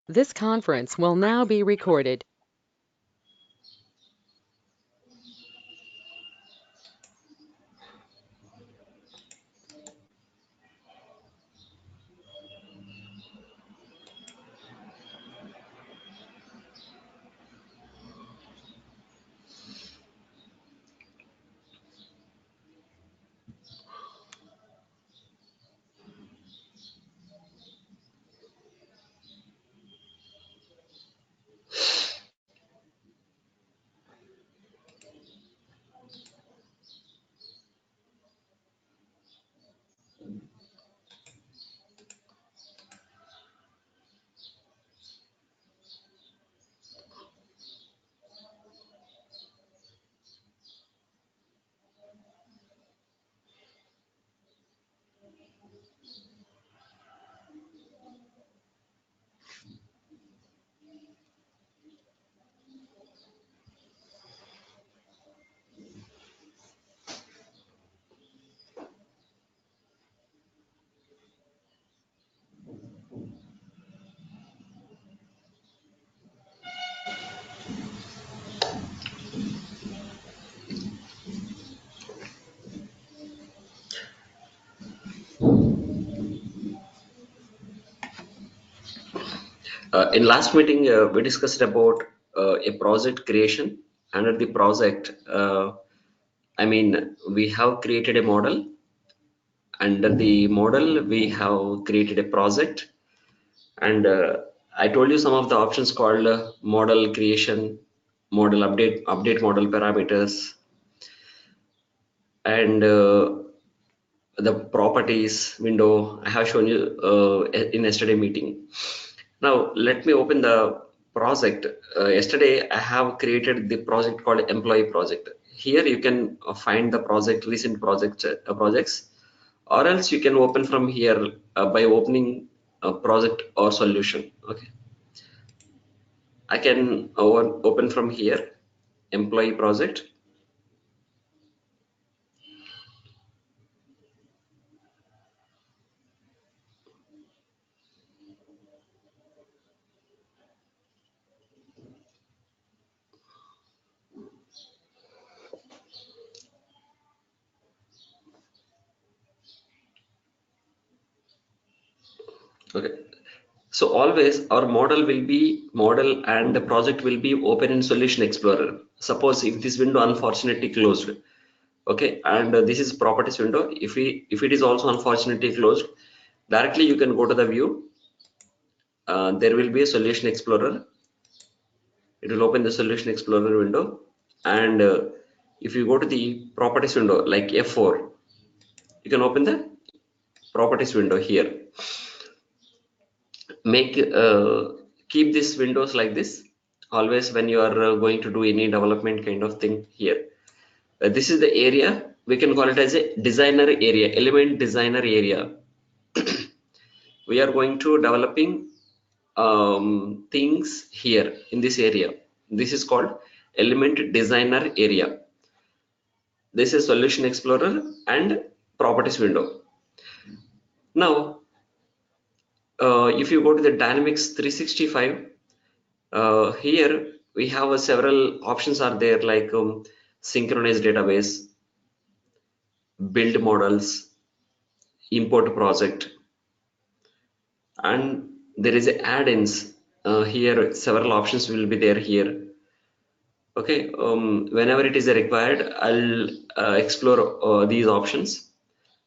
This conference will now be recorded. In last meeting, we discussed about a project creation. Under the project, we have created a model. Under the model, we have created a project. And I told you some of the options called model creation, model update model parameters, and the properties window. I have shown you in yesterday meeting. Now let me open the project. Yesterday I have created the project called employee project. Here you can find the project, recent projects, or else you can open from here by opening a project or solution. Okay, I can open from here employee project. Okay, so always our model and the project will be open in Solution Explorer. Suppose if this window unfortunately closed, okay, and this is properties window. If it is also unfortunately closed, directly you can go to the view. There will be a Solution Explorer. It will open the Solution Explorer window, and if you go to the properties window like F4, you can open the properties window here. Make keep these windows like this always when you are going to do any development kind of thing here. This is the area, we can call it as a designer area, element designer area. We are going to developing things here in this area. This is called element designer area. This is Solution Explorer and properties window. Now if you go to the Dynamics 365, here we have several options are there, like Synchronize database, build models, import project, and there is add-ins. Here several options will be there here. Okay, whenever it is required, I'll explore these options.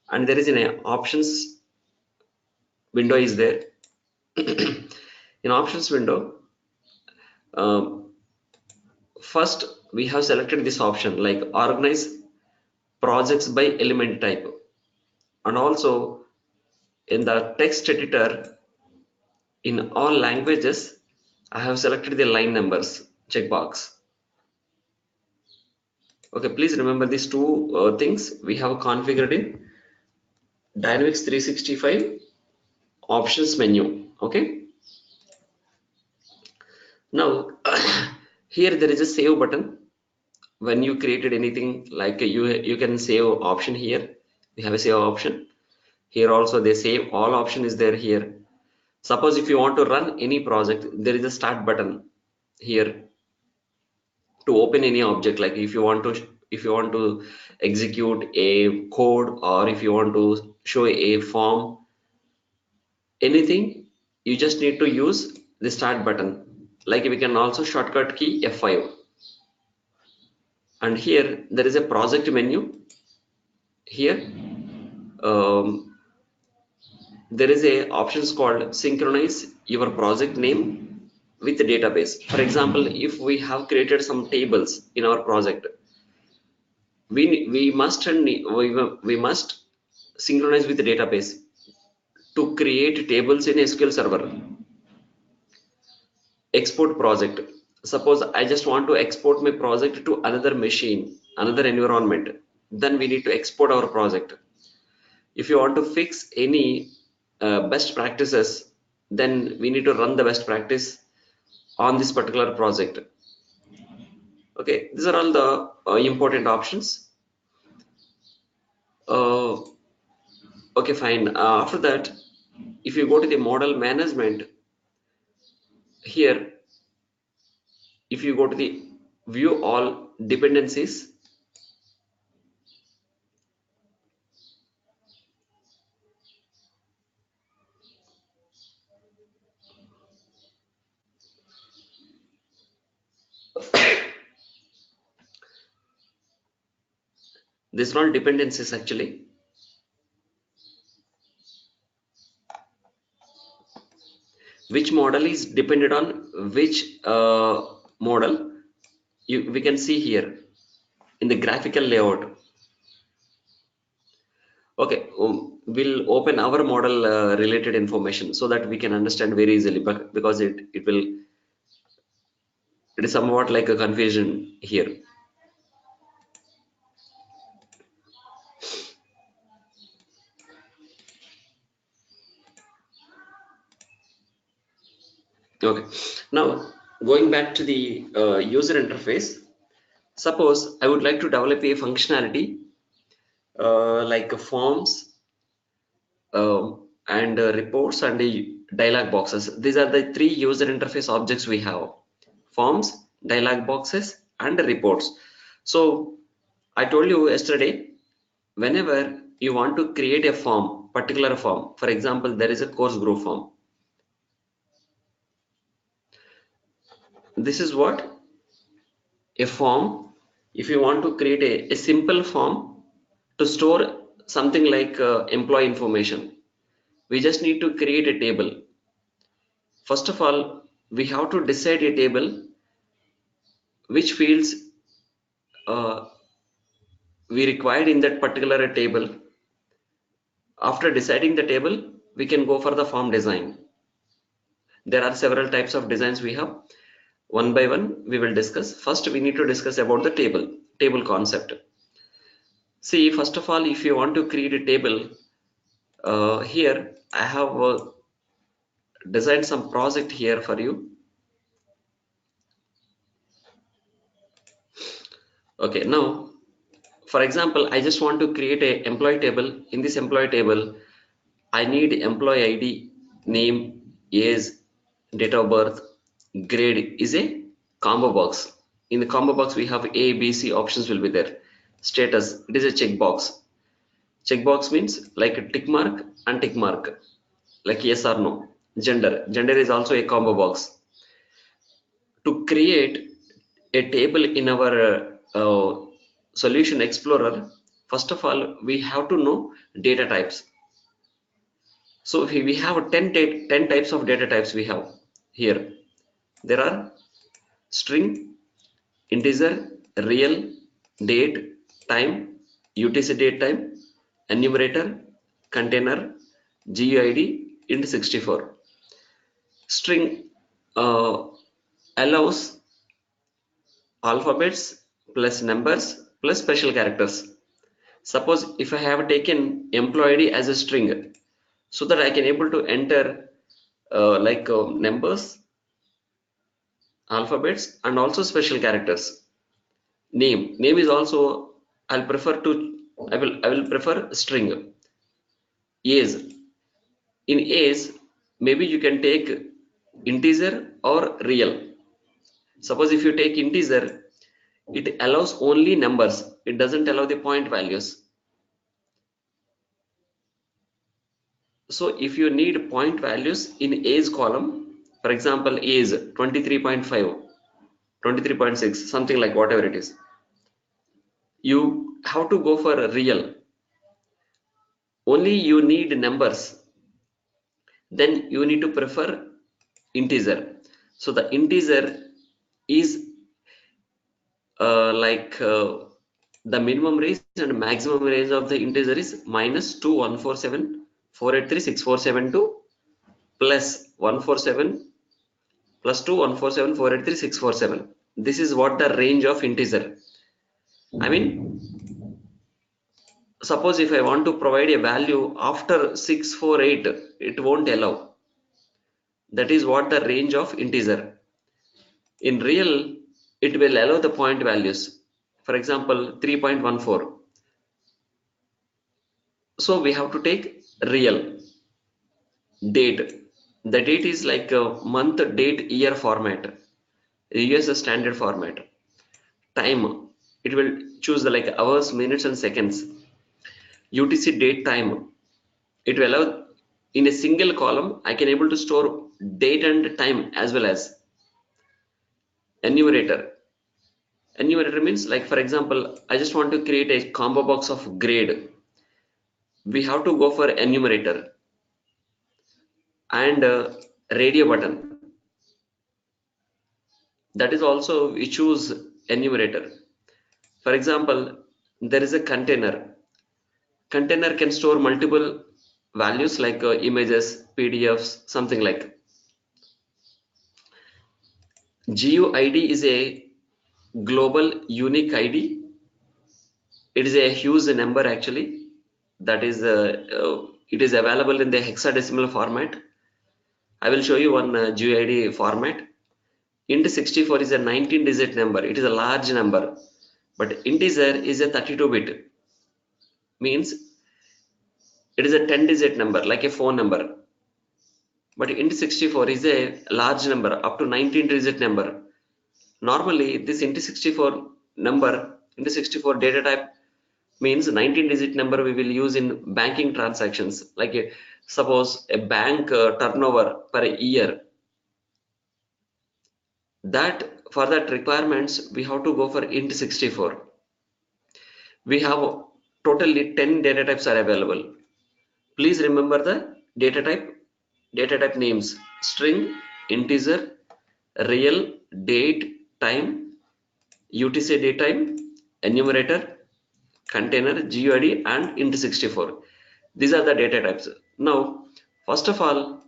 And there is an options window is there. In options window, first we have selected this option like organize projects by element type, and also in the text editor in all languages I have selected the line numbers checkbox. Okay, please remember these two things we have configured in Dynamics 365 options menu. Okay, now here there is a save button. When you created anything, like you can save option here. We have a save option here also. The save all option is there here. Suppose if you want to run any project, there is a start button here to open any object. Like if you want to execute a code, or if you want to show a form, anything, you just need to use the start button. Like we can also shortcut key F5. And here there is a project menu. Here um, there is a options called synchronize your project name with the database. For example, if we have created some tables in our project, we must synchronize with the database to create tables in SQL Server. Export project. Suppose I just want to export my project to another machine, another environment, then we need to export our project. If you want to fix any best practices, then we need to run the best practice on this particular project. Okay, these are all the important options. uh, okay, fine. After that, if you go to the model management, here if you go to the view all dependencies, these are all dependencies actually. Which model is dependent on which model, we can see here in the graphical layout. Okay, we'll open our model related information so that we can understand very easily, but because it is somewhat like a confusion here. Okay, now going back to the user interface, suppose I would like to develop a functionality like forms and reports and the dialog boxes. These are the three user interface objects we have: forms, dialog boxes, and reports. So I told you yesterday, whenever you want to create a form, particular form, for example, there is a course group form. This is what a form. If you want to create a simple form to store something like employee information, we just need to create a table. First of all, we have to decide a table which fields uh, we required in that particular table. After deciding the table, we can go for the form design. There are several types of designs we have. One by one, we will discuss. First, we need to discuss about the table concept. See, first of all, if you want to create a table, here I have designed some project here for you. Okay, now for example, I just want to create a employee table. In this employee table, I need employee ID, name, age, date of birth, grade is a combo box. In the combo box, we have A, B, C options will be there. Status, it is a checkbox. Checkbox means like a tick mark and tick mark, like yes or no. Gender is also a combo box. To create a table in our solution explorer, first of all, we have to know data types. So if we have 10 types of data types we have here. There are string, integer, real, date, time, UTC date time, enumerator, container, GUID, int64. String allows alphabets plus numbers plus special characters. Suppose if I have taken employee ID as a string, so that I can able to enter numbers, alphabets, and also special characters. Name is also I will prefer string. Age, in age maybe you can take integer or real. Suppose if you take integer, it allows only numbers, it doesn't allow the point values. So if you need point values in age column, for example age 23.5, 23.6, something like whatever it is, you have to go for a real. Only you need numbers, then you need to prefer integer. So the integer is the minimum range and maximum range of the integer is minus 2 147 483 6472 plus 147 plus 2 147 483 647. This is what the range of integer. I mean, suppose if I want to provide a value after 648, it won't allow. That is what the range of integer. In real, it will allow the point values. For example, 3.14. So we have to take real. Date. The date is like a month, date, year format. Use a standard format. Time. It will choose the like hours, minutes, and seconds. UTC date time. It will allow in a single column. I can able to store date and time as well as enumerator. Enumerator means like for example, I just want to create a combo box of grade. We have to go for enumerator and radio button. That is also we choose enumerator. For example, there is a container. Container can store multiple values like images, PDFs, something like. GUID is a global unique ID. It is a huge number actually. That is, it is available in the hexadecimal format. I will show you one GUID format. Int 64 is a 19-digit number. It is a large number. But integer is a 32-bit. Means it is a 10-digit number like a phone number. But int 64 is a large number up to 19-digit number. Normally this int 64 number, int 64 data type means 19-digit number we will use in banking transactions. Like suppose a bank turnover per year. That for that requirements we have to go for int 64. We have totally 10 data types are available. Please remember the data type names: string, integer, real, date, time, UTC datetime, enumerator, container, GUID, and int64. These are the data types. Now, first of all,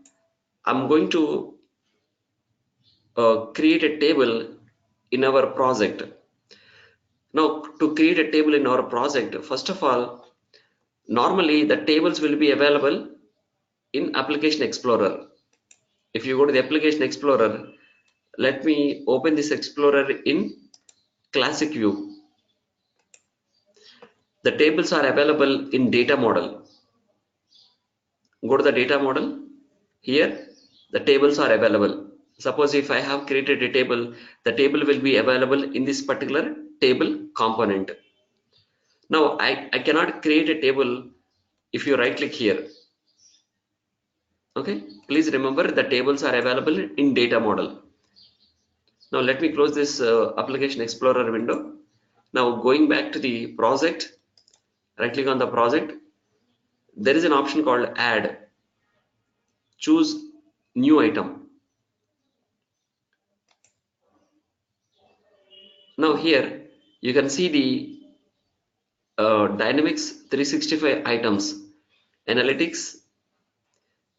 I'm going to create a table in our project. Now, to create a table in our project, first of all, normally the tables will be available in Application Explorer. If you go to the Application Explorer, let me open this Explorer in classic view. The tables are available in data model. Go to the data model. Here, the tables are available. Suppose if I have created a table, the table will be available in this particular table component. Now, I cannot create a table if you right click here. Okay, please remember the tables are available in data model. Now let me close this Application Explorer window. Now going back to the project, right click on the project. There is an option called add. Choose new item. Now here you can see the Dynamics 365 items: analytics,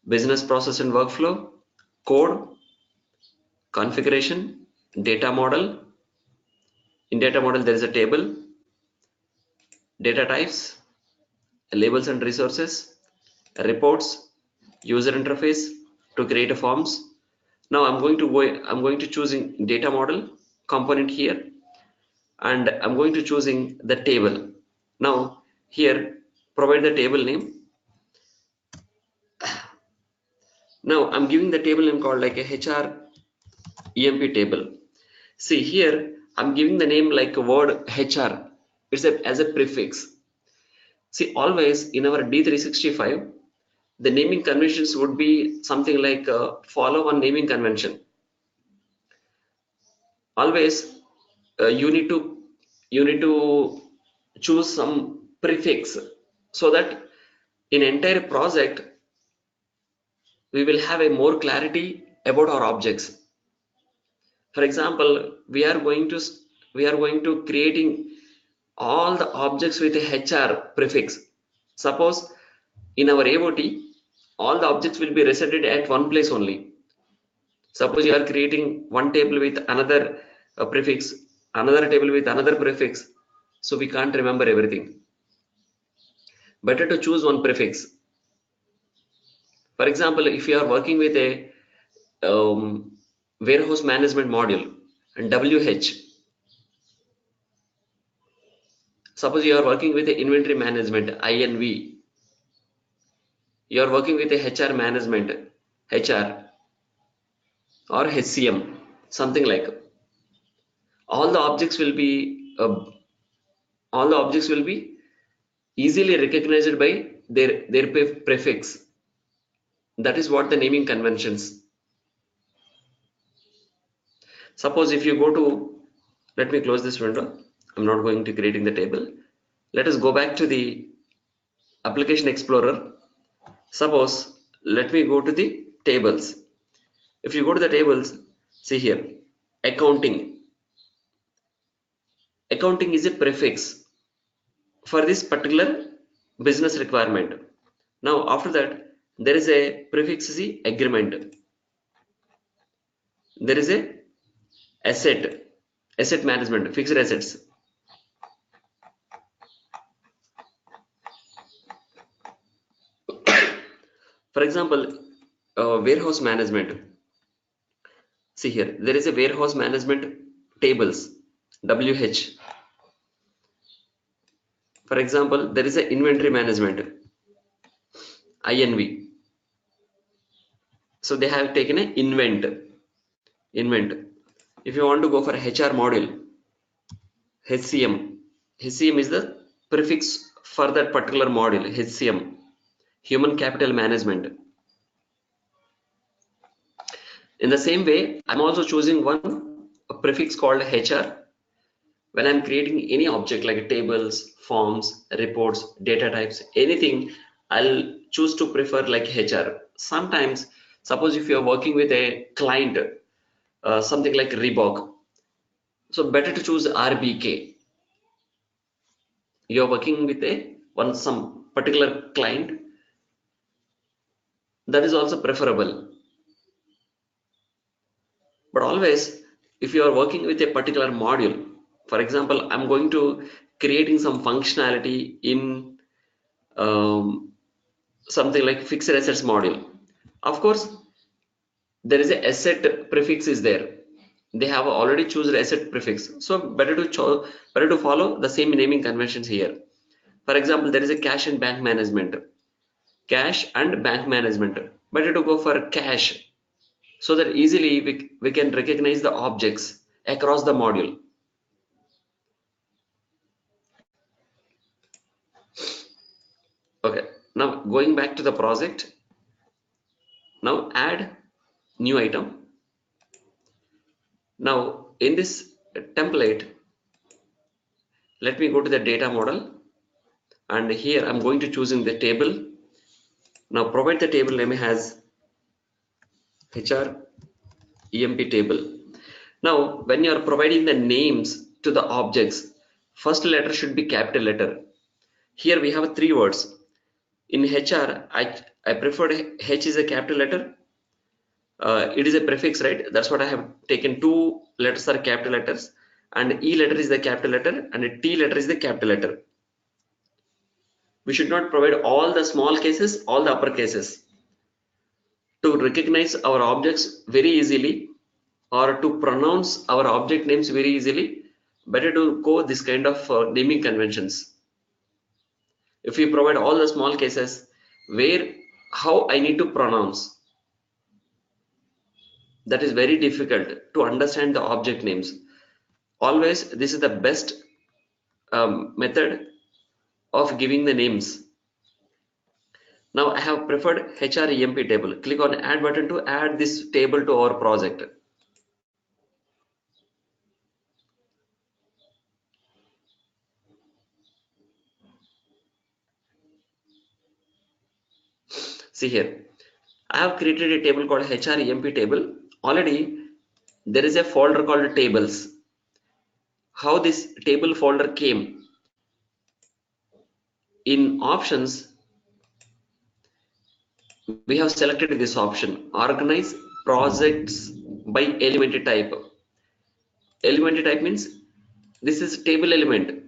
business process and workflow, code, configuration, data model. In data model there is a table, data types, labels and resources, reports, user interface to create a forms. Now I'm going to choosing data model component here, and I'm going to choosing the table. Now here provide the table name. Now I'm giving the table name called like a HR EMP table. See here, I'm giving the name like a word HR. It's as a prefix. See, always in our D365, the naming conventions would be something like follow one naming convention. Always you need to choose some prefix so that in entire project we will have a more clarity about our objects. For example, we are going to creating all the objects with a HR prefix. Suppose in our AOT all the objects will be resetted at one place only. Suppose you are creating one table with another prefix, another table with another prefix, so we can't remember everything. Better to choose one prefix. For example, if you are working with a warehouse management module and WH, suppose you are working with a inventory management INV, you are working with a HR management HR or HCM, something like all the objects will be easily recognized by their prefix. That is what the naming conventions. Suppose if you go to, let me close this window. I'm not going to creating the table. Let us go back to the application explorer. Suppose let me go to the tables. If you go to the tables, see here, accounting. Accounting is a prefix for this particular business requirement. Now after that, there is a prefix C agreement. There is a asset management, fixed assets. For example, warehouse management. See here, there is a warehouse management tables, WH. For example, there is a inventory management, INV. So they have taken a invent. If you want to go for HR module, HCM. HCM is the prefix for that particular module, HCM, human capital management. In the same way, I'm also choosing a prefix called HR when I'm creating any object like tables, forms, reports, data types, anything. I'll choose to prefer like HR. Sometimes, suppose if you're working with a client, something like Reebok, so better to choose RBK. You're working with some particular client, that is also preferable. But always, if you are working with a particular module, for example, I'm going to creating some functionality in something like fixed assets module. Of course, there is a asset prefix is there. They have already chosen asset prefix, so better to follow the same naming conventions here. For example, there is a cash and bank management. Cash and bank management. Better to go for cash so that easily we can recognize the objects across the module. Okay, now going back to the project. Now add new item. Now in this template, let me go to the data model, and here I'm going to choosing the table. Now provide the table name as HR EMP table. Now when you are providing the names to the objects, first letter should be capital letter. Here we have three words. In HR, I preferred H is a capital letter. It is a prefix, right? That's what I have taken. Two letters are capital letters, and E letter is the capital letter, and T letter is the capital letter. We should not provide all the small cases, all the upper cases. To recognize our objects very easily, or to pronounce our object names very easily, better to go this kind of naming conventions. If we provide all the small cases, how I need to pronounce, that is very difficult to understand the object names. Always, this is the best method of giving the names. Now I have preferred HREMP table. Click on add button to add this table to our project. See here, I have created a table called HREMP table. Already there is a folder called tables. How this table folder came? In options, we have selected this option, organize projects by element type. Element type means this is table element.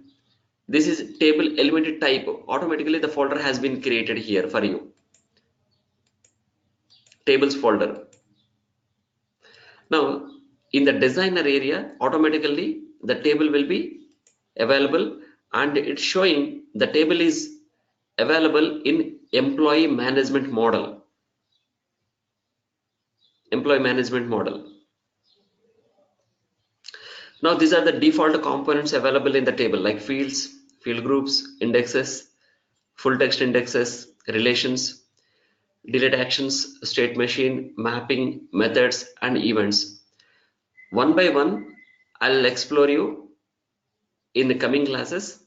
This is table element type. Automatically the folder has been created here for you. Tables folder. Now in the designer area, automatically the table will be available, and it's showing the table is available in employee management model. Employee management model. Now these are the default components available in the table, like fields, field groups, indexes, full text indexes, relations, delete actions, state machine, mapping, methods, and events. One by one, I'll explore you in the coming classes.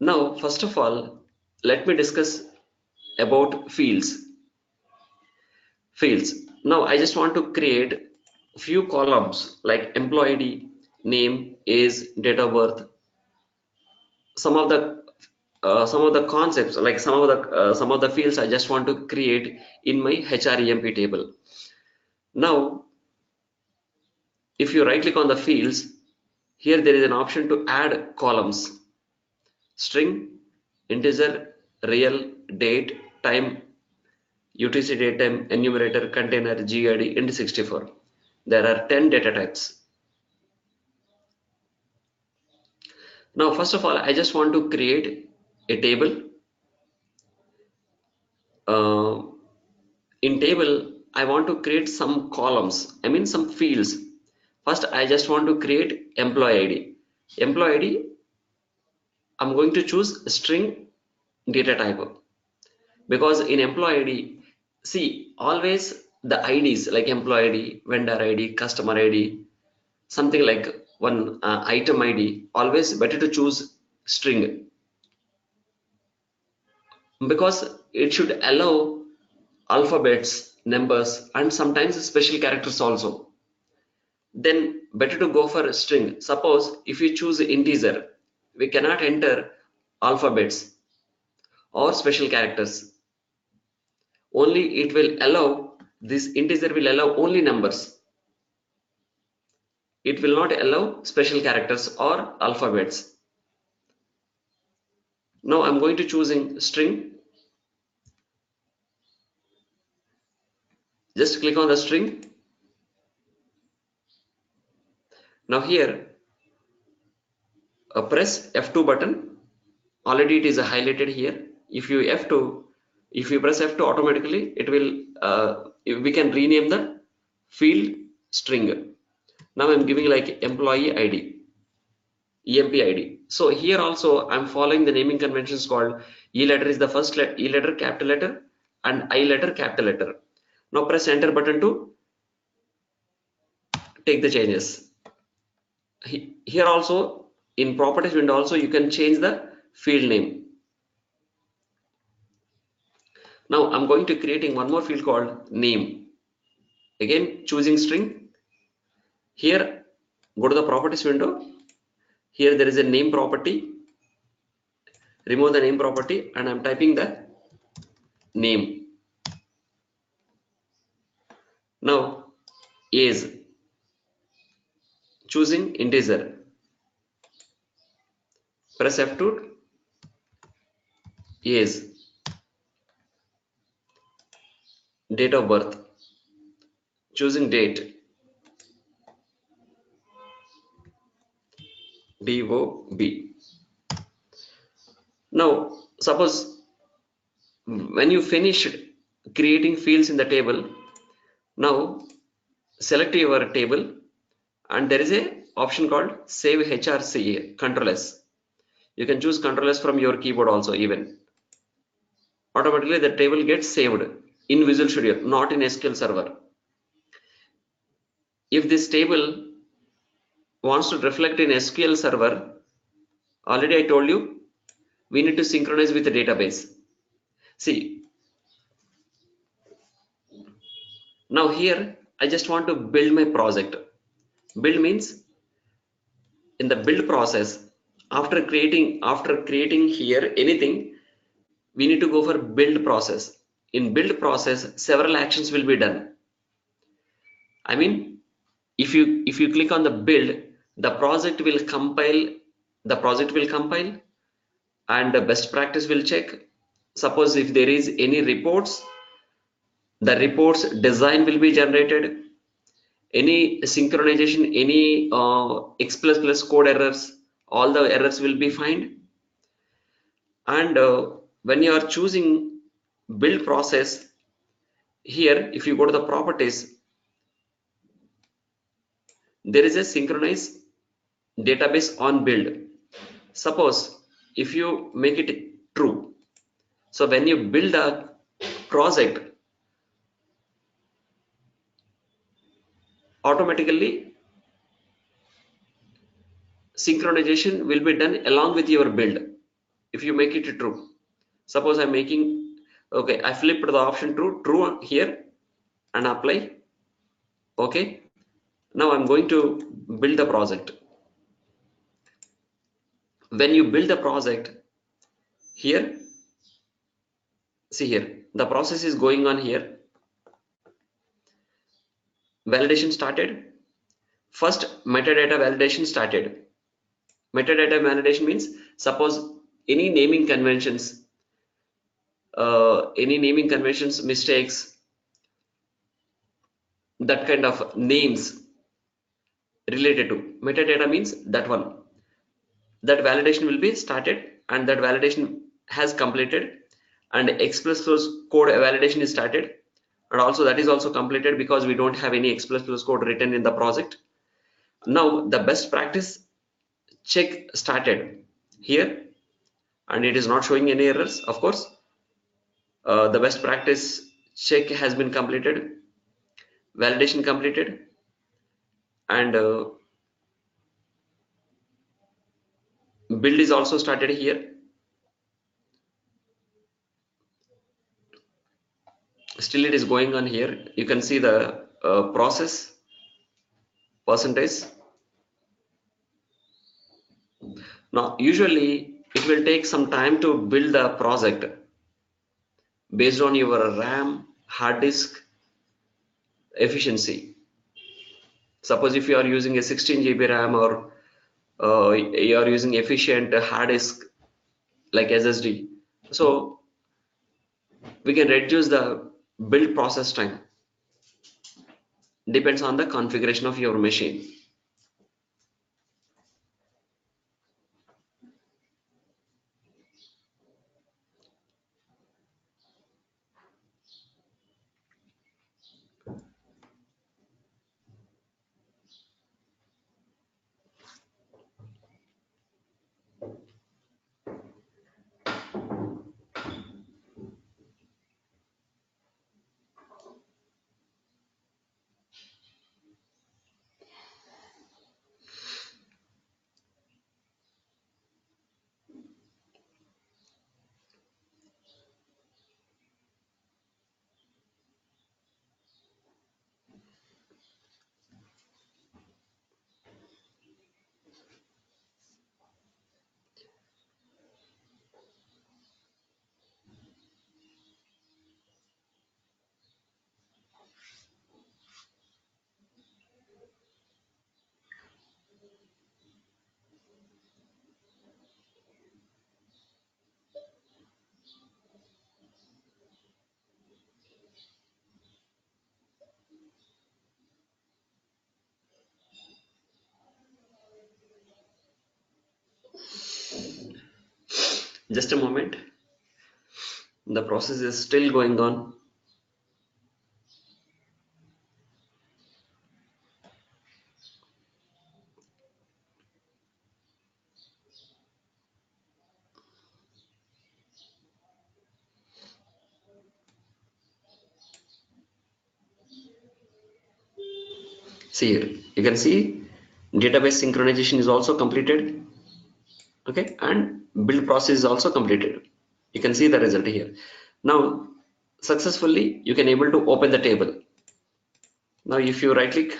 Now, first of all, let me discuss about fields. Fields. Now, I just want to create few columns like employee ID, name, age, date of birth. Some of the concepts, like some of the fields, I just want to create in my HREMP table. Now, if you right click on the fields, here there is an option to add columns: string, integer, real, date, time, UTC datetime, enumerator, container, GID, int64. There are 10 data types. Now, first of all, I just want to create a table. Uh, in table, I want to create some columns, I mean some fields. First, I just want to create employee ID. Employee ID, I'm going to choose string data type, because in employee ID, see, always the IDs like employee ID, vendor ID, customer ID, something like one item ID, always better to choose string, because it should allow alphabets, numbers, and sometimes special characters also. Then better to go for a string. Suppose if you choose integer, we cannot enter alphabets or special characters. Only it will allow, this integer will allow only numbers. It will not allow special characters or alphabets. Now I'm going to choosing string. Just click on the string. Now here press F2 button. Already it is highlighted here. If you F2, if you press F2, automatically it will we can rename the field string. Now I'm giving like employee ID, EMP ID. So here also I'm following the naming conventions called E letter is the first letter, E letter capital letter, and I letter capital letter. Now press enter button to take the changes. Here also in properties window also you can change the field name. Now I'm going to creating one more field called name. Again choosing string. Here go to the properties window. Here there is a name property. Remove the name property and I'm typing the name. Now age, choosing integer. Press F2, age, date of birth, choosing date, DOB. Now suppose when you finished creating fields in the table, now select your table, and there is a option called Save HRC Control S. You can choose Control S from your keyboard also. Even automatically the table gets saved in Visual Studio, not in SQL Server. If this table wants to reflect in SQL Server, already I told you we need to synchronize with the database. See, now here I just want to build my project. Build means in the build process, after creating here anything, we need to go for build process. In build process, several actions will be done. I mean, if you click on the build, the project will compile. And the best practice will check. Suppose if there is any reports, the reports design will be generated. Any synchronization, any x++ code errors, all the errors will be found. And when you are choosing build process, here if you go to the properties, there is a synchronize database on build. Suppose if you make it true, so when you build a project, automatically synchronization will be done along with your build. If you make it true, suppose I'm making, okay, I flipped the option true here and apply. Okay, now I'm going to build the project. When you build the project, here, see here, the process is going on here. Validation started. First, metadata validation started. Metadata validation means, suppose any naming conventions, mistakes, that kind of names related to metadata means that one, that validation will be started, and that validation has completed, and x++ code validation is started, and also that is also completed because we don't have any x++ code written in the project. Now the best practice check started here, and it is not showing any errors. Of course, the best practice check has been completed, validation completed, and build is also started here. Still it is going on here. You can see the process percentage. Now usually it will take some time to build the project based on your RAM, hard disk efficiency. Suppose if you are using a 16 GB RAM, or you are using efficient hard disk like SSD, so we can reduce the build process time. Depends on the configuration of your machine. Just a moment, the process is still going on. See here, you can see database synchronization is also completed. Okay, and build process is also completed. You can see the result here. Now, successfully, you can able to open the table. Now, if you right click,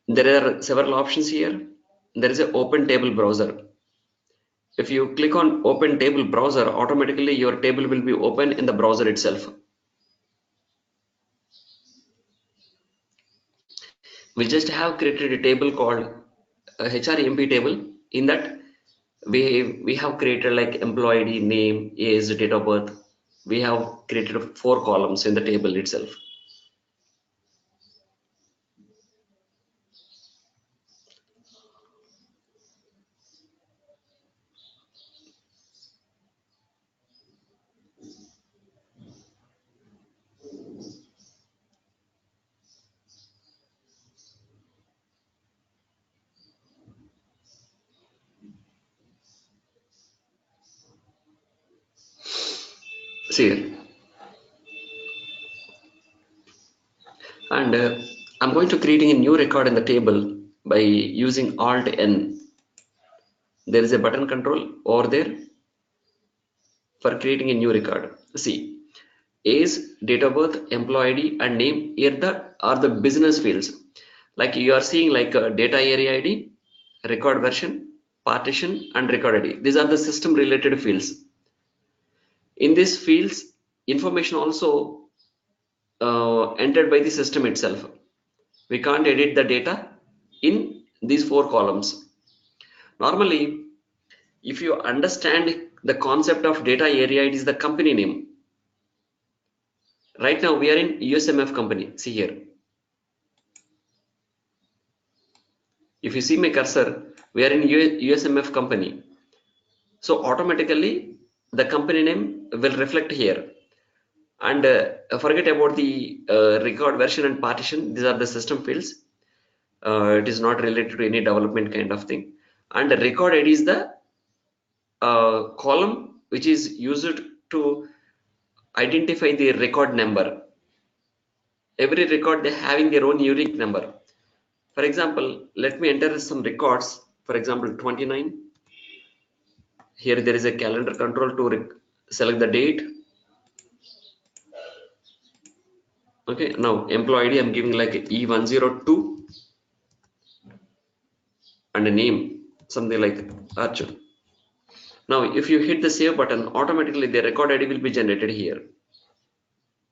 there are several options here. There is a open table browser. If you click on open table browser, automatically your table will be open in the browser itself. We just have created a table called HREMP table. In that, we have created like employee ID, name, age, date of birth. We have created 4 columns in the table itself. See here. And I'm going to creating a new record in the table by using Alt N. There is a button control over there for creating a new record. See, age, date of birth, employee ID, and name here are the business fields. Like you are seeing like data area ID, record version, partition, and record ID. These are the system related fields. In these fields, information also entered by the system itself. We can't edit the data in these 4 columns. Normally, if you understand the concept of data area, it is the company name. Right now we are in USMF company. See here. If you see my cursor, we are in USMF company. So automatically the company name will reflect here. And forget about the record version and partition. These are the system fields. It is not related to any development kind of thing. And the record ID is the column which is used to identify the record number. Every record they having their own unique number. For example, let me enter some records. For example, 29. Here there is a calendar control to select the date. Okay, now employee ID I'm giving like E102 and a name something like Arjun. Now if you hit the save button, automatically the record ID will be generated here.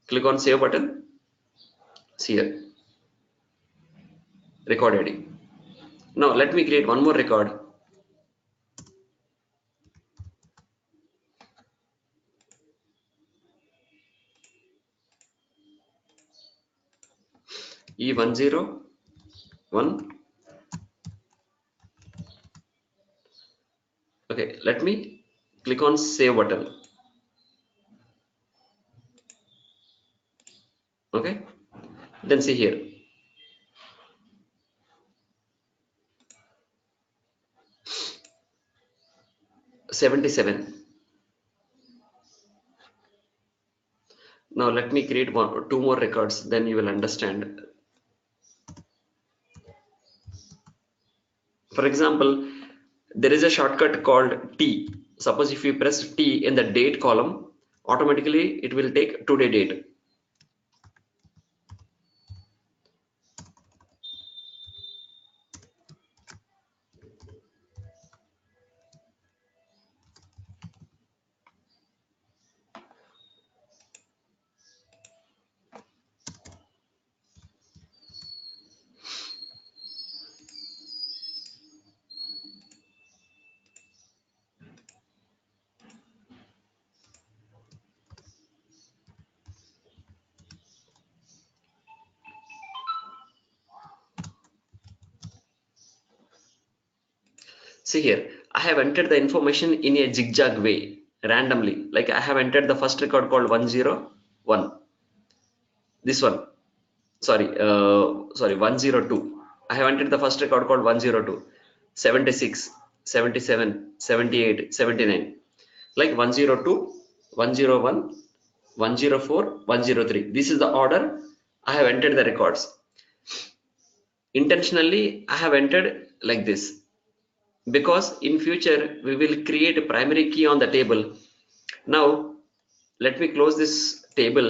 Click on save button. See here, record ID. Now let me create one more record. E101. Okay, let me click on save button. Okay, then see here, 77. Now let me create one or two more records, then you will understand. For example, there is a shortcut called T. Suppose if you press T in the date column, automatically it will take today date. See here, I have entered the information in a zigzag way, randomly. Like I have entered the first record called 101. This one, sorry, 102. I have entered the first record called 102, 76, 77, 78, 79. Like 102, 101, 104, 103. This is the order I have entered the records. intentionally I have entered like this, because in future we will create a primary key on the table. Now let me close this table.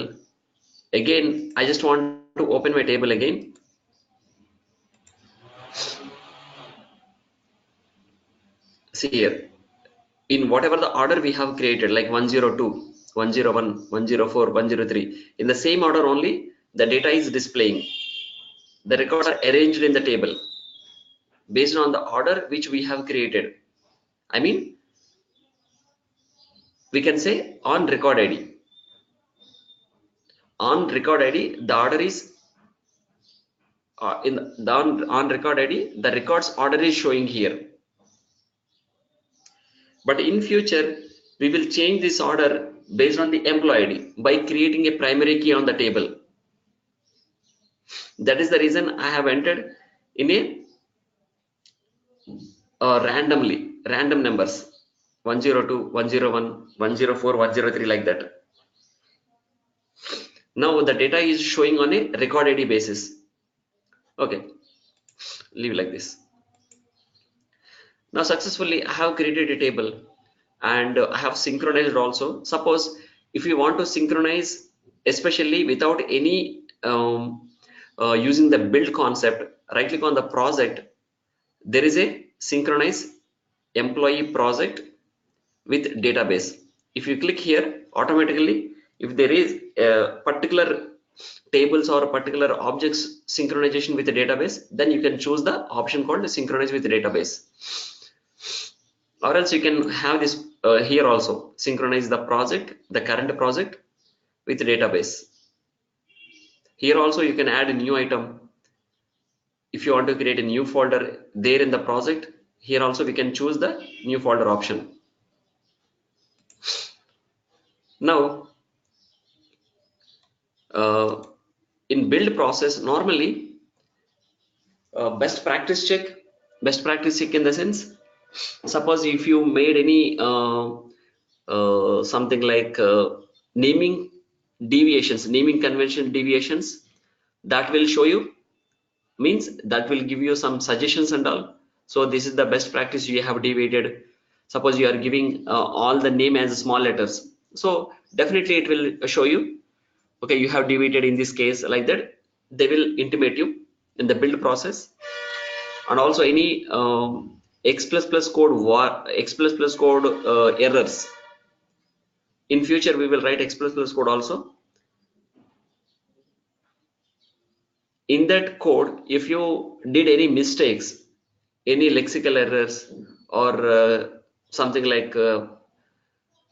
Again, I just want to open my table again. See here, in whatever the order we have created, like 102, 101, 104, 103, in the same order only the data is displaying. The records are arranged in the table based on the order which we have created. I mean, we can say on record ID. On record ID, the order is on record ID, the records order is showing here. But in future, we will change this order based on the employee ID by creating a primary key on the table. That is the reason I have entered in a random numbers 102, 101, 104, 103 like that. Now the data is showing on a record ID basis. Okay, leave like this. Now successfully I have created a table and I have synchronized also. Suppose if you want to synchronize, especially without any using the build concept, right click on the project. There is a synchronize employee project with database. If you click here, automatically if there is a particular tables or particular objects synchronization with the database, then you can choose the option called synchronize with the database. Or else you can have this here also, synchronize the project, the current project with the database. Here also you can add a new item. If you want to create a new folder there in the project, here also we can choose the new folder option. Now in build process, normally best practice check in the sense, suppose if you made any something like naming deviations, naming convention deviations, that will show you, means that will give you some suggestions and all. So this is the best practice you have deviated. Suppose you are giving all the name as small letters, so definitely it will show you, okay, you have deviated in this case like that. They will intimate you in the build process. And also any x++ code errors, in future we will write x++ code also. In that code, if you did any mistakes, any lexical errors or something like um,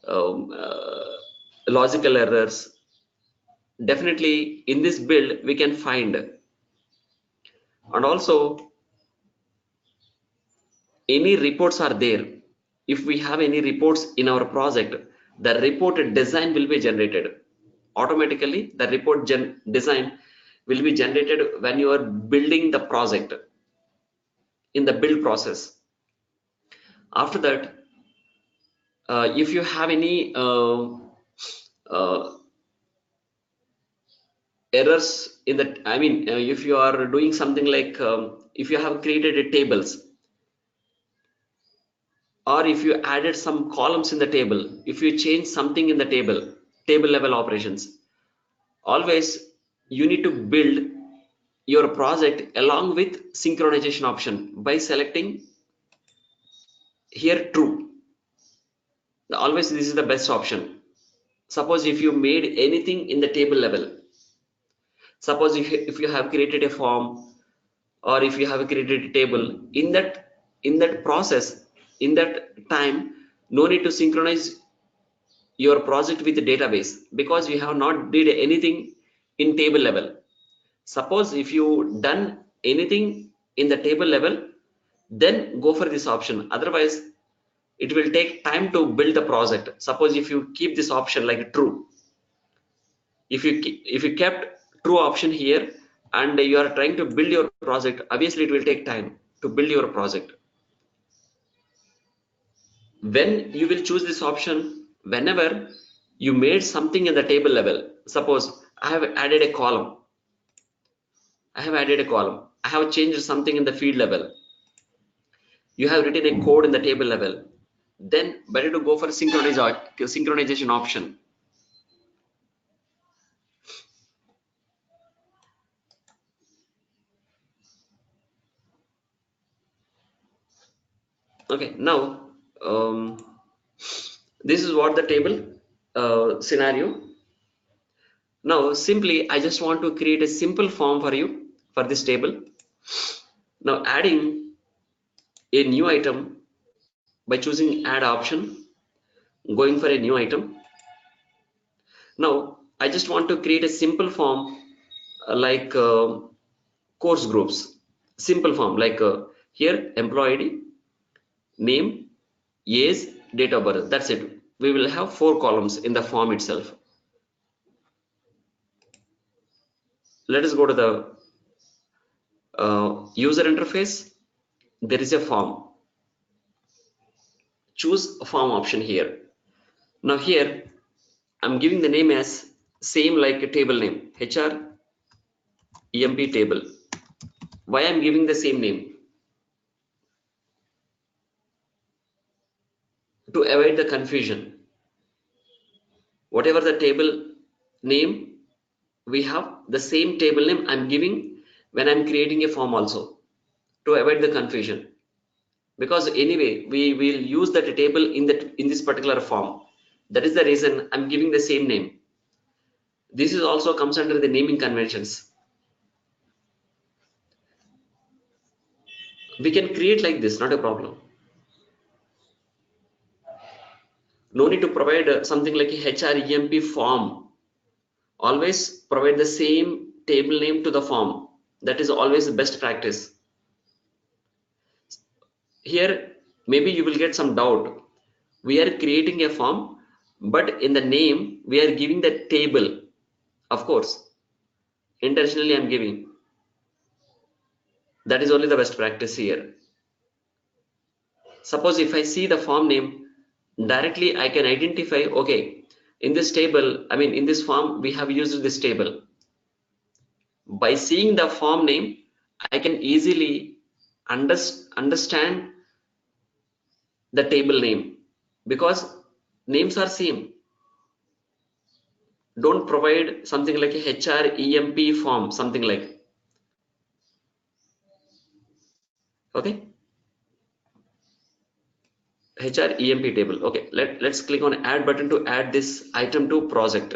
uh, logical errors, definitely in this build we can find. And also any reports are there. If we have any reports in our project, the report design will be generated automatically. The report design will be generated when you are building the project in the build process. After that, if you have any uh, errors in that, I mean, if you are doing something like if you have created a tables, or if you added some columns in the table, if you change something in the table level operations, always you need to build your project along with synchronization option by selecting here true. Always this is the best option. Suppose if you made anything in the table level, suppose if you have created a form, or if you have created a table, in that process, in that time, no need to synchronize your project with the database, because we have not did anything in table level. Suppose if you done anything in the table level, then go for this option. Otherwise it will take time to build the project. Suppose if you keep this option like true, if you kept true option here and you are trying to build your project, obviously it will take time to build your project. When you will choose this option, whenever you made something in the table level, suppose I have added a column, I have changed something in the field level. You have written a code in the table level. Then better to go for synchronization option. Okay, now this is what the table scenario. Now simply I just want to create a simple form for you for this table. Now adding a new item by choosing add option, going for a new item. Now I just want to create a simple form like course groups. Simple form like here employee ID, name, age, date of birth. That's it. We will have 4 columns in the form itself. Let us go to the user interface. There is a form. Choose a form option here. Now here I'm giving the name as same like a table name, HR EMP table. Why I'm giving the same name? To avoid the confusion. Whatever the table name we have, the same table name I'm giving when I'm creating a form also, to avoid the confusion. Because anyway we will use that table in this particular form. That is the reason I'm giving the same name. This is also comes under the naming conventions. We can create like this, not a problem. No need to provide something like a HREMP form. Always provide the same table name to the form. That is always the best practice. Here maybe you will get some doubt. We are creating a form, but in the name we are giving the table. Of course, intentionally I'm giving. That is only the best practice here. Suppose if I see the form name, directly I can identify, okay, in this table, I mean in this form we have used this table. By seeing the form name, I can easily understand the table name, because names are same. Don't provide something like a HREMP form, something like, okay, HREMP table. Okay, let's click on add button to add this item to project.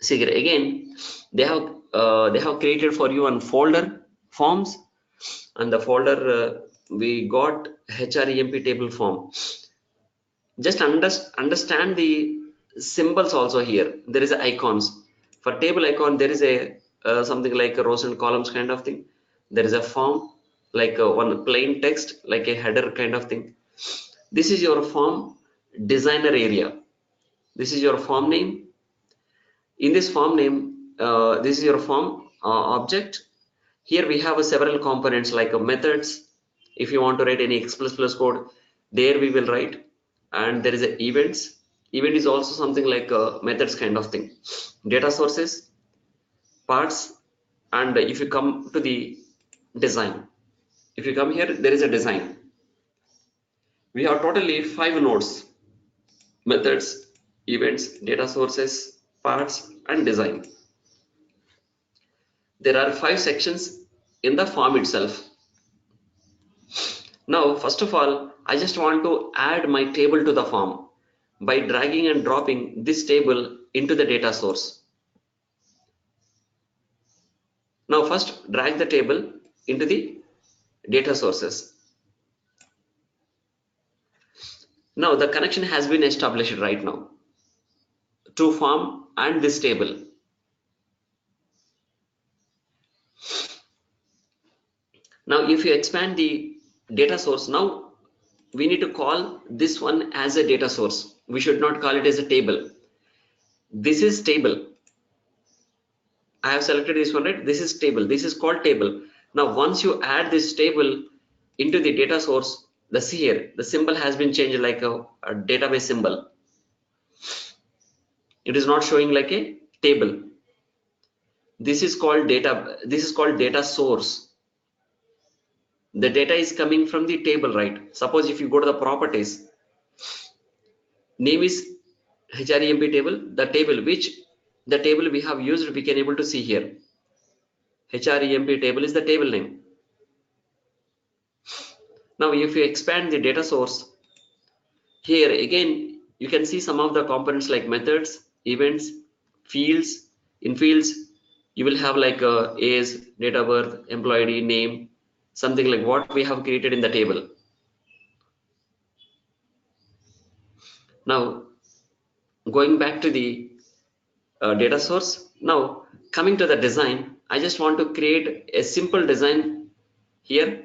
See here again, they have created for you one folder forms, and the folder we got HREMP table form. Just understand the symbols also here. There is icons. For table icon, there is a something like a rows and columns kind of thing. There is a form like one plain text like a header kind of thing. This is your form designer area. This is your form name. In this form name, this is your form object. Here we have several components like methods. If you want to write any X++ code, there we will write. And there is a events. Event is also something like methods kind of thing. Data sources, parts, and if you come to the design, if you come here, there is a design. We have totally 5 nodes: methods, events, data sources, parts, and design. There are 5 sections in the form itself. Now, first of all, I just want to add my table to the form by dragging and dropping this table into the data source. Now, first drag the table into the data sources. Now, the connection has been established right now to form and this table. Now, if you expand the data source, now we need to call this one as a data source. We should not call it as a table. This is table. I have selected this one, right? This is table. This is called table. Now, once you add this table into the data source, the see here, the symbol has been changed like a database symbol. It is not showing like a table. This is called data. This is called data source. The data is coming from the table, right? Suppose if you go to the properties, name is HREMP table, the table which the table we have used, we can able to see here. HREMP table is the table name. Now, if you expand the data source, here again, you can see some of the components like methods, events, fields. In fields, you will have like age, date of birth, employee ID, name, something like what we have created in the table. Now, going back to the data source. Now, coming to the design, I just want to create a simple design here.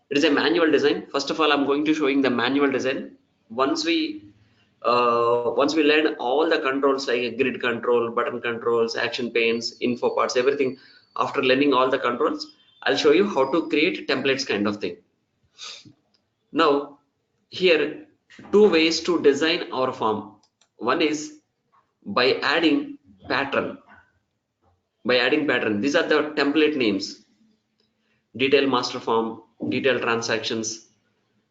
It is a manual design. First of all, I'm going to showing the manual design. Once we learn all the controls like grid control, button controls, action panes, info parts, everything. After learning all the controls, I'll show you how to create templates kind of thing. Now, here two ways to design our form. One is by adding pattern. These are the template names: detail master form, detail transactions,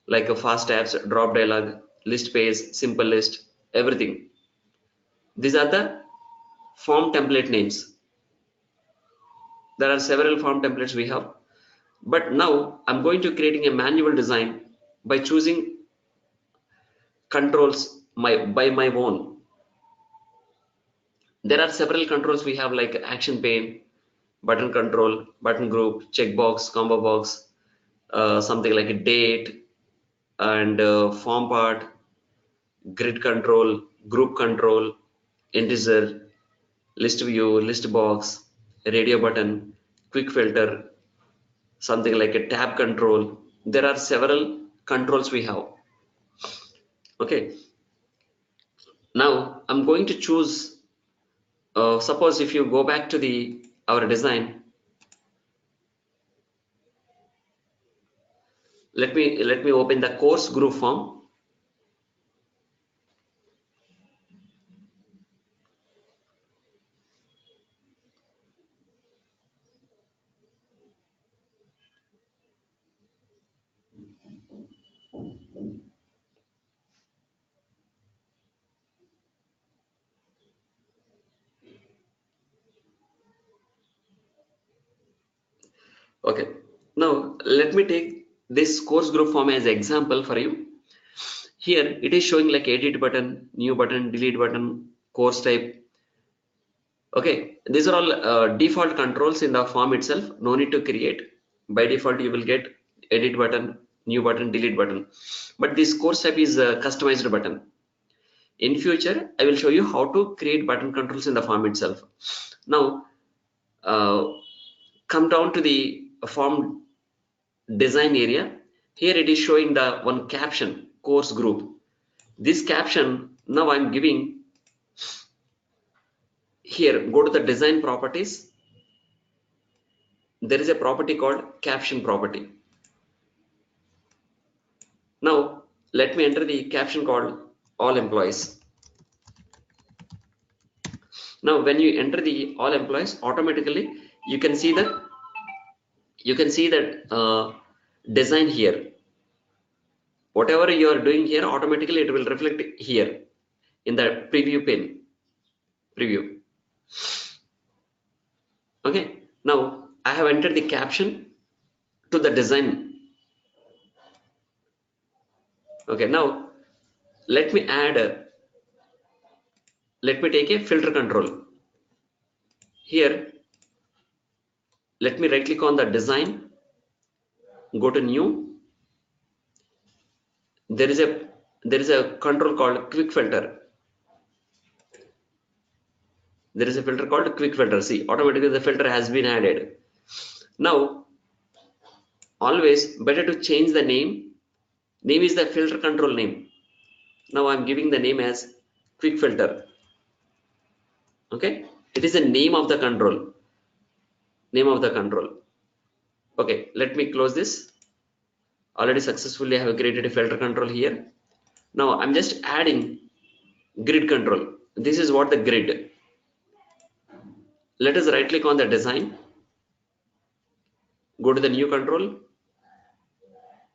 like a fast tabs, drop dialog, list page, simple list, everything. These are the form template names. There are several form templates we have, but now I'm going to creating a manual design by choosing controls by my own. There are several controls we have like action pane, button control, button group, checkbox, combo box, something like a date, and form part, grid control, group control, integer, list view, list box, radio button, quick filter, something like a tab control. There are several controls we have. Okay, now I'm going to choose, suppose if you go back to the our design, let me open the course group form. Okay, now let me take this course group form as example for you. Here it is showing like edit button, new button, delete button, course type. Okay, these are all default controls in the form itself. No need to create. By default, you will get edit button, new button, delete button. But this course type is a customized button. In future, I will show you how to create button controls in the form itself. Now, uh, come down to the form design area. Here it is showing the one caption, course group. This caption, now I'm giving here, go to the design properties. There is a property called caption property. Now, let me enter the caption called all employees. Now, when you enter the all employees, automatically you can see that design here. Whatever you are doing here, automatically it will reflect here in the preview pane. Preview. Okay. Now I have entered the caption to the design. Okay. Now let me add. Let me take a filter control. Here, let me right click on the design. Go to new. There is a control called quick filter. There is a filter called quick filter. See, automatically the filter has been added. Now, always better to change the name. Name is the filter control name. Now I'm giving the name as quick filter. Okay, it is the name of the control. Name of the control. Okay, let me close this. Already successfully I have created a filter control here. Now I'm just adding grid control. This is what the grid. Let us right click on the design, go to the new control.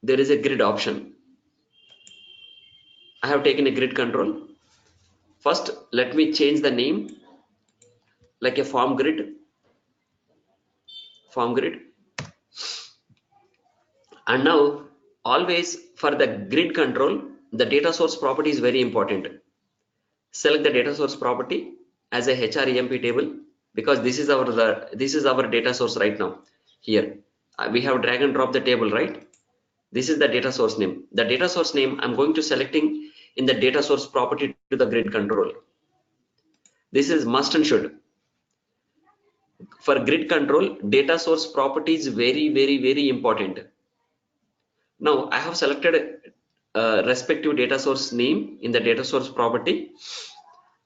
There is a grid option. I have taken a grid control. First, let me change the name like a form grid, form grid. And now always for the grid control, the data source property is very important. Select the data source property as a HREMP table, because this is our data source right now. Here we have drag and drop the table, right? This is the data source name. The data source name I'm going to selecting in the data source property to the grid control. This is must and should. For grid control, data source property is very important. Now I have selected respective data source name in the data source property.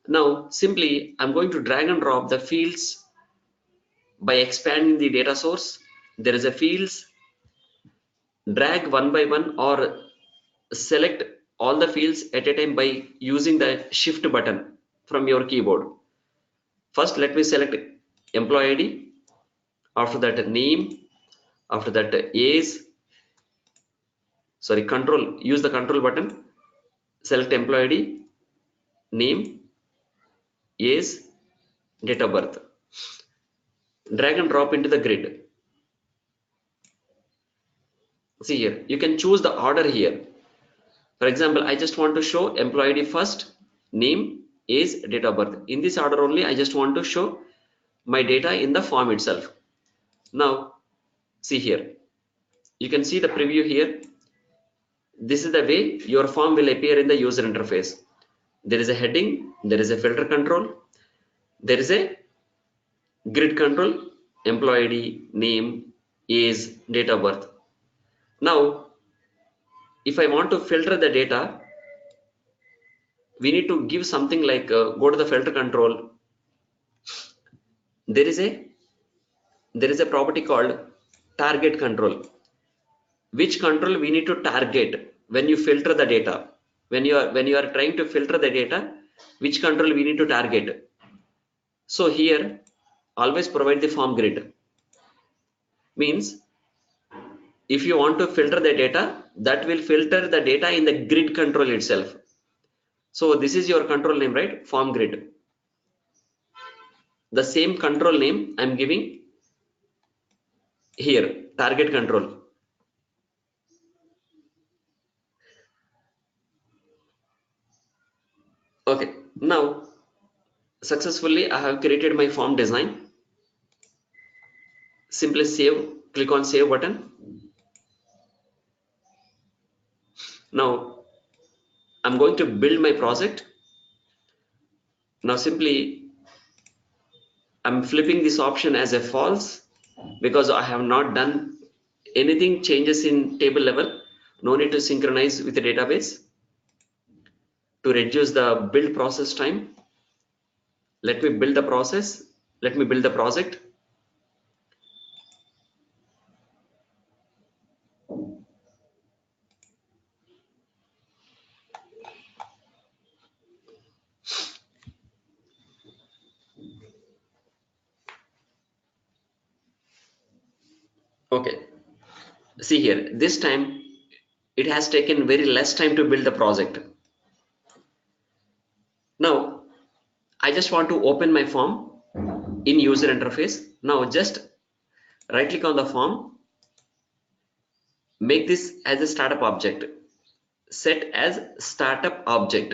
Now simply I'm going to drag and drop the fields by expanding the data source. There is a fields, drag one by one or select all the fields at a time by using the shift button from your keyboard. First let me select employee ID, after that name, after that age, sorry, control, use the control button, select employee ID, name, age, date of birth, drag and drop into the grid. See here, you can choose the order here. For example, I just want to show employee ID first, name, age, date of birth. In this order only, I just want to show my data in the form itself. Now, see here, you can see the preview here. This is the way your form will appear in the user interface. There is a heading, there is a filter control, there is a grid control, employee ID, name, age, date of birth. Now, if I want to filter the data, we need to give something like go to the filter control. There is a property called target control. Which control we need to target when you filter the data? When you are trying to filter the data, which control we need to target? So here, always provide the form grid. Means if you want to filter the data, that will filter the data in the grid control itself. So this is your control name, right? Form grid. The same control name I'm giving here, target control. Okay, now successfully I have created my form design. Simply save, click on save button. Now I'm going to build my project. Now simply I'm flipping this option as a false because I have not done anything changes in table level. No need to synchronize with the database. To reduce the build process time, let me build the process. Let me build the project. Okay, see here, this time it has taken very less time to build the project. Now I just want to open my form in user interface. Now just right click on the form, make this as a startup object, set as startup object.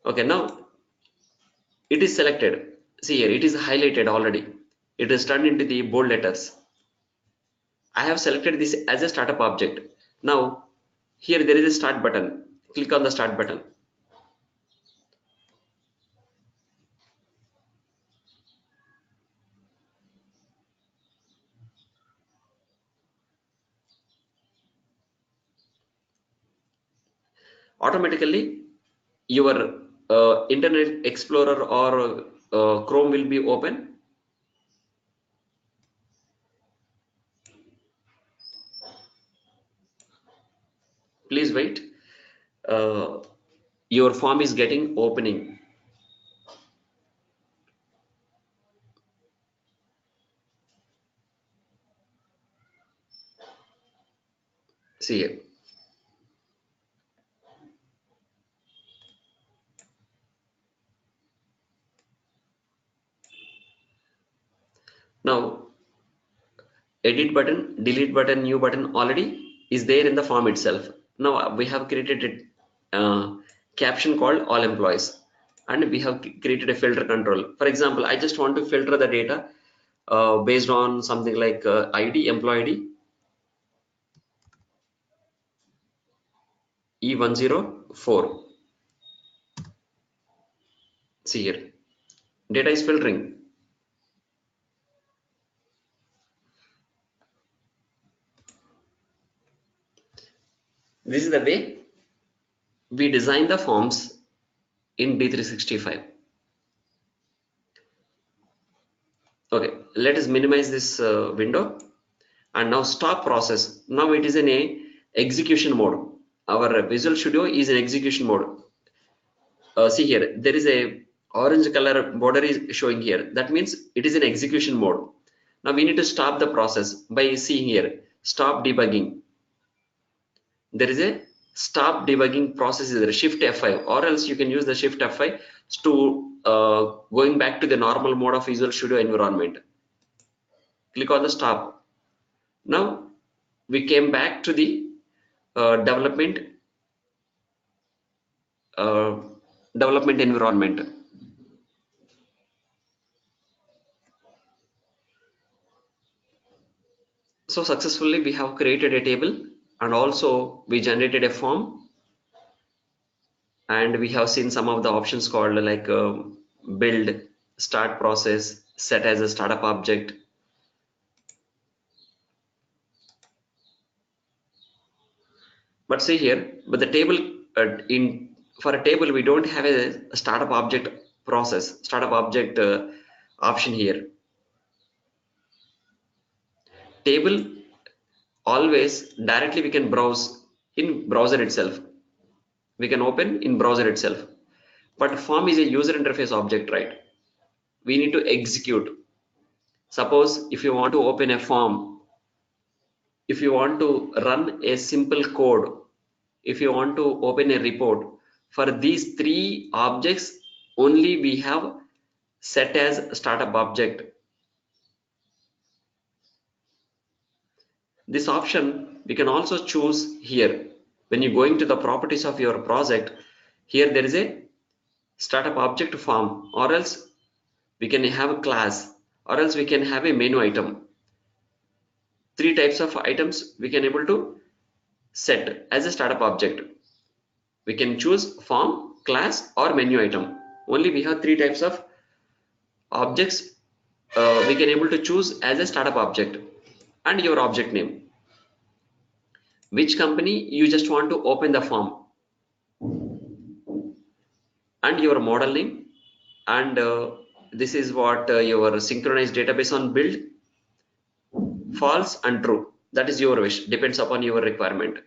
Okay, now it is selected. See here, it is highlighted already. It is turned into the bold letters. I have selected this as a startup object. Now here there is a start button. Click on the start button. Automatically your Internet Explorer or Chrome will be open. Please wait. Uh, your form is getting opening. See here. Now edit button, delete button, new button already is there in the form itself. Now we have created a caption called all employees, and we have created a filter control. For example, I just want to filter the data based on something like ID, employee ID, E104. See here, data is filtering. This is the way we design the forms in D365. Okay, let us minimize this window and now stop process. Now it is in a execution mode. Our Visual Studio is in execution mode. See here, there is a orange color border is showing here. That means it is in execution mode. Now we need to stop the process by seeing here, stop debugging. There is a stop debugging process is there, Shift F5, or else you can use the Shift F5 to going back to the normal mode of Visual Studio environment. Click on the stop. Now we came back to the development uh, development environment. So successfully we have created a table, and also we generated a form, and we have seen some of the options called like build, start process, set as a startup object. But see here, but the table in for a table we don't have a startup object process, startup object option here. Table always directly we can browse in browser itself. We can open in browser itself. But form is a user interface object, right? We need to execute. Suppose if you want to open a form, if you want to run a simple code, if you want to open a report, for these three objects only we have set as startup object. This option we can also choose here. When you go into the properties of your project, here there is a startup object form, or else we can have a class, or else we can have a menu item. Three types of items we can able to set as a startup object. We can choose form, class, or menu item. Only we have three types of objects we can able to choose as a startup object, and your object name. Which company you just want to open the form, and your model name, and this is what your synchronized database on build, false and true. That is your wish, depends upon your requirement.